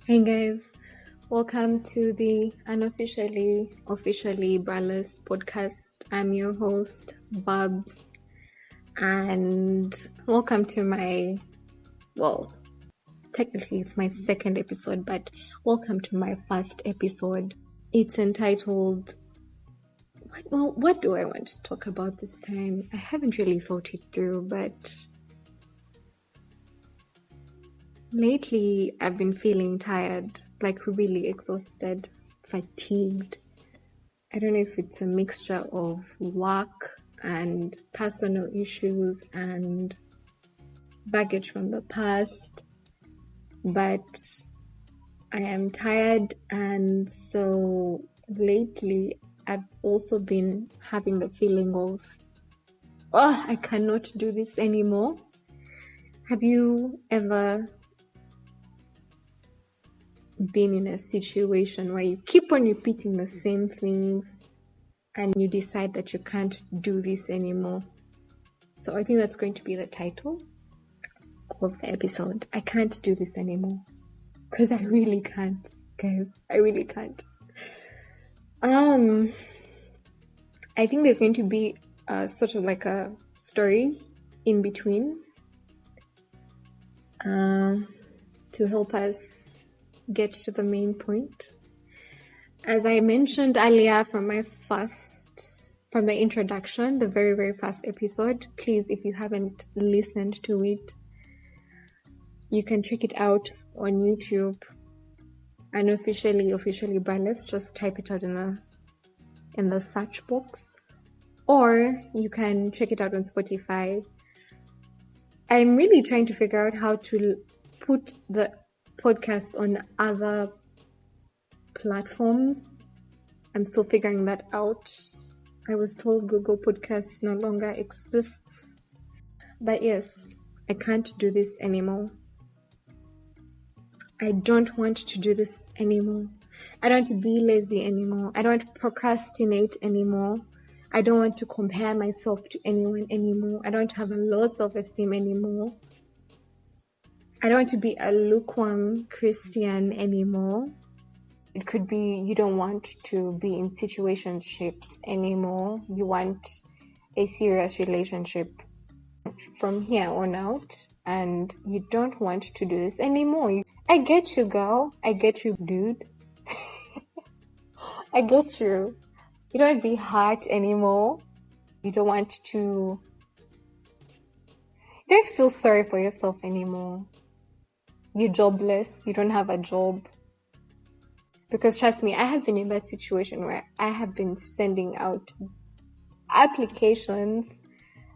Hey guys, welcome to the officially Braless podcast. I'm your host, Babs, and welcome to technically it's my second episode, but welcome to my first episode. It's entitled, what do I want to talk about this time? I haven't really thought it through, but lately I've been feeling tired, like really exhausted, fatigued. I don't know if it's a mixture of work and personal issues and baggage from the past, but I am tired, and so lately I've also been having the feeling of, I cannot do this anymore. Have you ever been in a situation where you keep on repeating the same things and you decide that you can't do this anymore? So I think that's going to be the title of the episode. I can't do this anymore. Because I really can't, guys. I really can't. I think there's going to be sort of like a story in between to help us get to the main point. As I mentioned earlier from the introduction, the very, very first episode, please, if you haven't listened to it, you can check it out on YouTube and officially Braless. Just type it out in the search box, or you can check it out on Spotify. I'm really trying to figure out how to put the podcast on other platforms. I'm still figuring that out. I was told Google Podcasts no longer exists. But yes, I can't do this anymore. I don't want to do this anymore. I don't want to be lazy anymore. I don't want to procrastinate anymore. I don't want to compare myself to anyone anymore. I don't want to have a low self-esteem anymore. I don't want to be a lukewarm Christian anymore. It could be you don't want to be in situationships anymore. You want a serious relationship from here on out, and you don't want to do this anymore. I get you, girl. I get you, dude. I get you. You don't want to be hurt anymore. You don't feel sorry for yourself anymore. You're jobless. You don't have a job. Because trust me, I have been in that situation where I have been sending out applications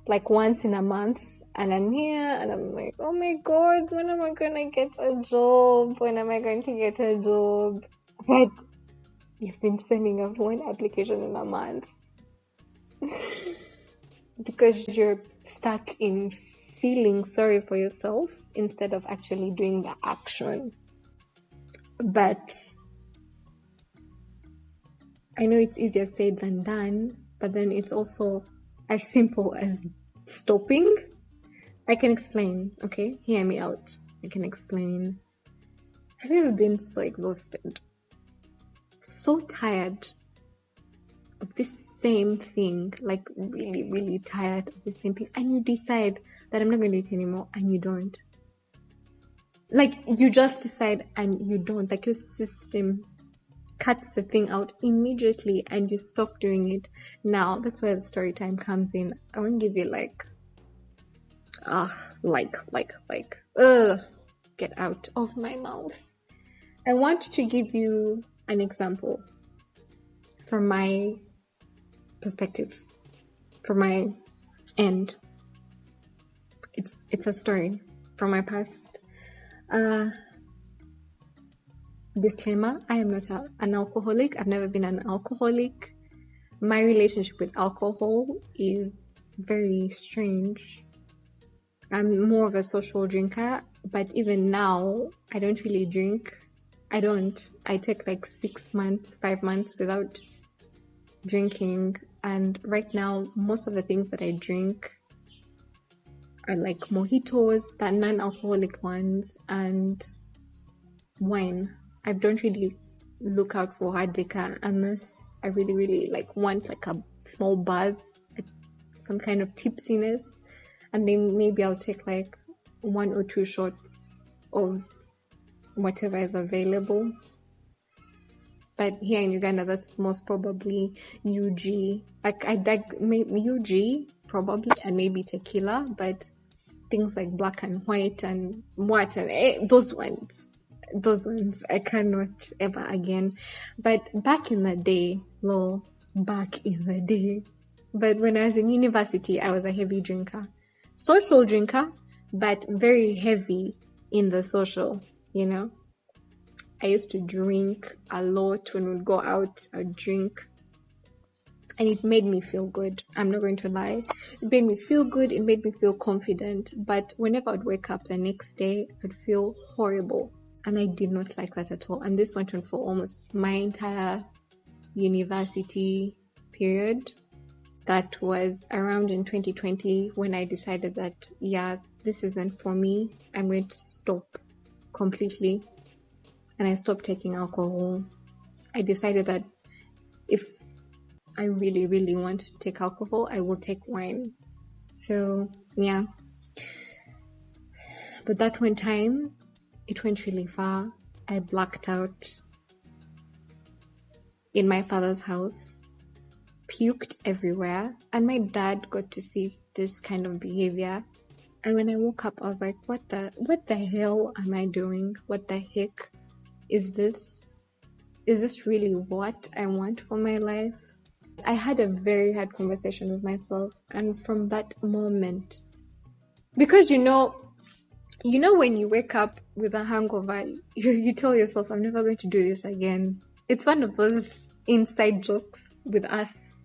like once in a month, and I'm here and I'm like, oh my god, when am I going to get a job? When am I going to get a job? But you've been sending out one application in a month because you're stuck in feeling sorry for yourself instead of actually doing the action. But I know it's easier said than done, but then it's also as simple as stopping. I can explain, okay? Hear me out. I can explain. Have you ever been so exhausted, so tired of this same thing, like really, really tired of the same thing, and you decide that I'm not going to do it anymore, and you don't? Like, you just decide and you don't. Like, your system cuts the thing out immediately and you stop doing it. Now, that's where the story time comes in. I won't give you get out of my mouth. I want to give you an example from my perspective, from my end. It's a story from my past. Disclaimer, I am not an alcoholic. I've never been an alcoholic. My relationship with alcohol is very strange. I'm more of a social drinker, but even now, I don't really drink. I take like 6 months, 5 months without drinking. And right now, most of the things that I drink are like mojitos, the non-alcoholic ones, and wine. I don't really look out for hard liquor unless I really, really want a small buzz, some kind of tipsiness, and then maybe I'll take 1 or 2 shots of whatever is available. But here in Uganda, that's most probably UG. I like maybe UG probably, and maybe tequila, but things like black and white and what and those ones I cannot ever again. But back in the day, but when I was in university, I was a heavy drinker, social drinker, but very heavy in the social, I used to drink a lot. When we'd go out, I'd drink. And it made me feel good. I'm not going to lie. It made me feel good. It made me feel confident. But whenever I'd wake up the next day, I'd feel horrible. And I did not like that at all. And this went on for almost my entire university period. That was around in 2020 when I decided that, this isn't for me. I'm going to stop completely. And I stopped taking alcohol. I decided that if I really, really want to take alcohol, I will take wine. So, yeah. But that one time, it went really far. I blacked out in my father's house, puked everywhere, and my dad got to see this kind of behavior. And when I woke up, I was like, what the hell am I doing? What the heck is this? Is this really what I want for my life? I had a very hard conversation with myself, and from that moment, because you know when you wake up with a hangover, you tell yourself, I'm never going to do this again. It's one of those inside jokes with us,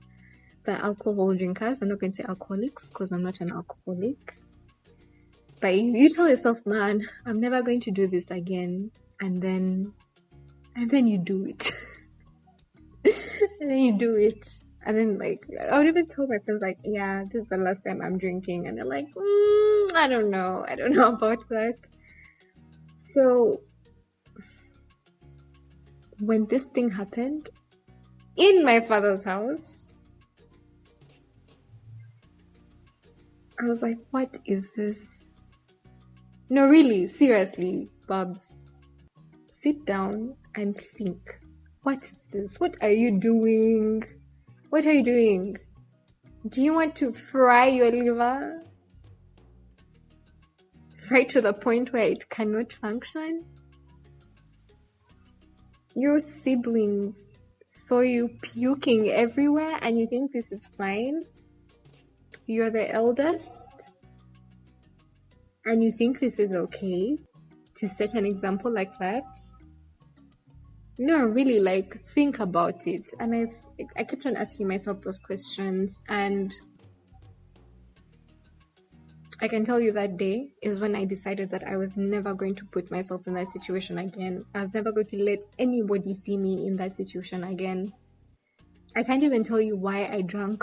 the alcohol drinkers. I'm not going to say alcoholics because I'm not an alcoholic, but you tell yourself, man, I'm never going to do this again, and then you do it. And then you do it. And then, I would even tell my friends, this is the last time I'm drinking. And they're like, I don't know about that. So, when this thing happened in my father's house, I was like, what is this? No, really, seriously, Babs, sit down and think. What is this? What are you doing? What are you doing? Do you want to fry your liver? Right to the point where it cannot function? Your siblings saw you puking everywhere and you think this is fine? You're the eldest? And you think this is okay to set an example like that? No, really, think about it. And I kept on asking myself those questions, and I can tell you that day is when I decided that I was never going to put myself in that situation again. I was never going to let anybody see me in that situation again. I can't even tell you why I drank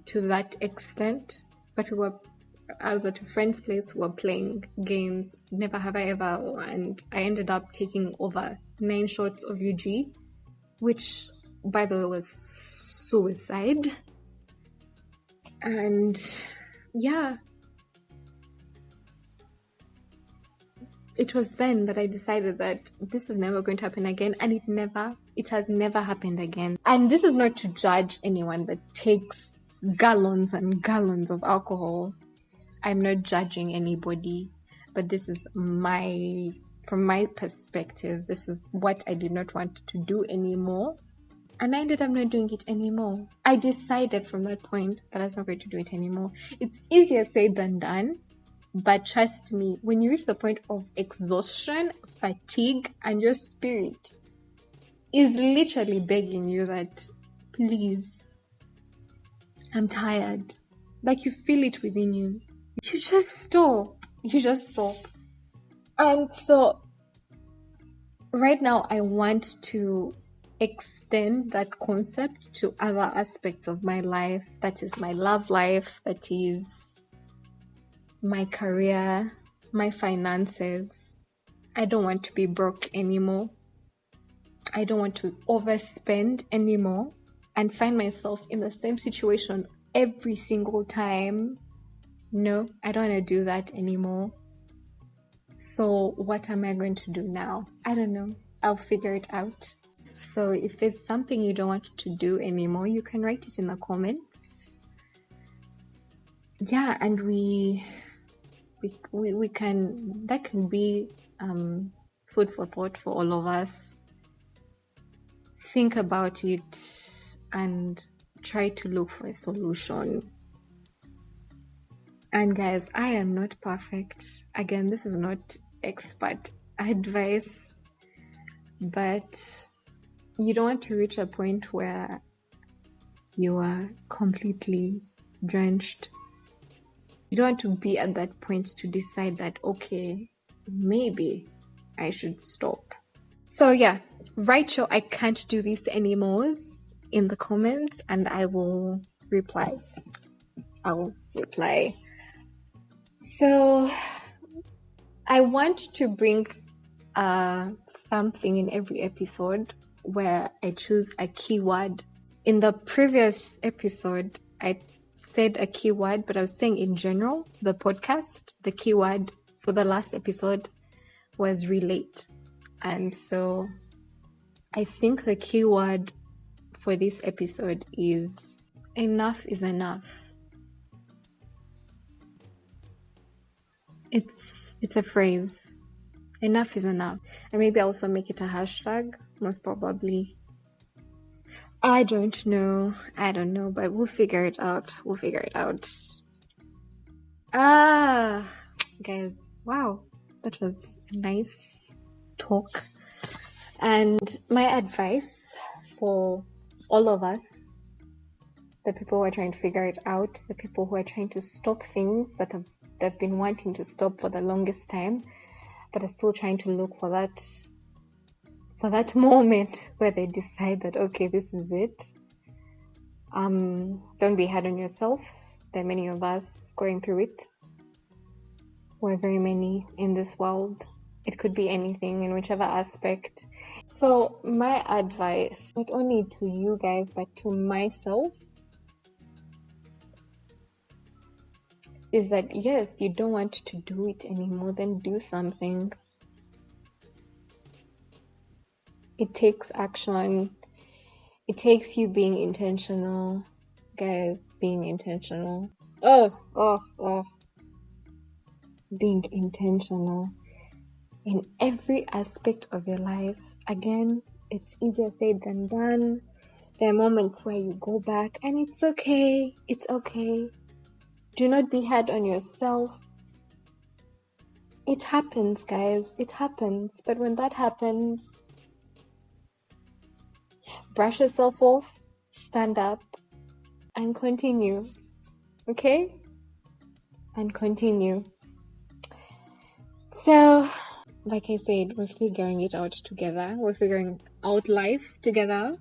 to that extent, but I was at a friend's place, we were playing games, never have I ever, and I ended up taking over 9 shots of UG, which, by the way, was suicide. And, yeah. It was then that I decided that this is never going to happen again, and it has never happened again. And this is not to judge anyone that takes gallons and gallons of alcohol. I'm not judging anybody, but this is from my perspective, this is what I did not want to do anymore. And I ended up not doing it anymore. I decided from that point that I was not going to do it anymore. It's easier said than done, but trust me, when you reach the point of exhaustion, fatigue, and your spirit is literally begging you that, please, I'm tired. You feel it within you. You just stop. And so right now I want to extend that concept to other aspects of my life. That is my love life. That is my career, my finances. I don't want to be broke anymore. I don't want to overspend anymore and find myself in the same situation every single time. No, I don't want to do that anymore. So what am I going to do now? I don't know. I'll figure it out. So if there's something you don't want to do anymore, you can write it in the comments. Yeah, and we can, that can be food for thought for all of us. Think about it and try to look for a solution. And guys, I am not perfect. Again, this is not expert advice, but you don't want to reach a point where you are completely drenched. You don't want to be at that point to decide that, okay, maybe I should stop. So yeah, write your I can't do this anymore in the comments and I will reply. I'll reply. So I want to bring something in every episode where I choose a keyword. In the previous episode, I said a keyword, but I was saying in general, the podcast, the keyword for the last episode was relate. And so I think the keyword for this episode is enough is enough. It's a phrase. Enough is enough. And maybe I'll also make it a hashtag, most probably. I don't know, but we'll figure it out. Guys, wow, that was a nice talk. And my advice for all of us, the people who are trying to figure it out, the people who are trying to stop things that they've been wanting to stop for the longest time, but are still trying to look for that moment where they decide that, okay, this is it. Don't be hard on yourself. There are many of us going through it. We're very many in this world. It could be anything in whichever aspect. So my advice, not only to you guys, but to myself, is that yes, you don't want to do it anymore, then do something. It takes action. It takes you being intentional. Guys, being intentional. Being intentional in every aspect of your life. Again, it's easier said than done. There are moments where you go back and it's okay. It's okay. Do not be hard on yourself. It happens, guys. It happens. But when that happens, brush yourself off, stand up, and continue. Okay? And continue. So, like I said, we're figuring it out together. We're figuring out life together.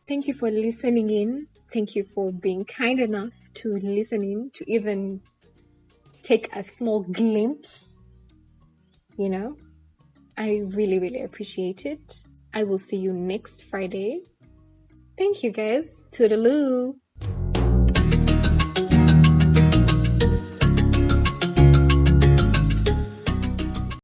Thank you for listening in. Thank you for being kind enough to listen in, to even take a small glimpse. You know, I really, really appreciate it. I will see you next Friday. Thank you, guys. Toodaloo.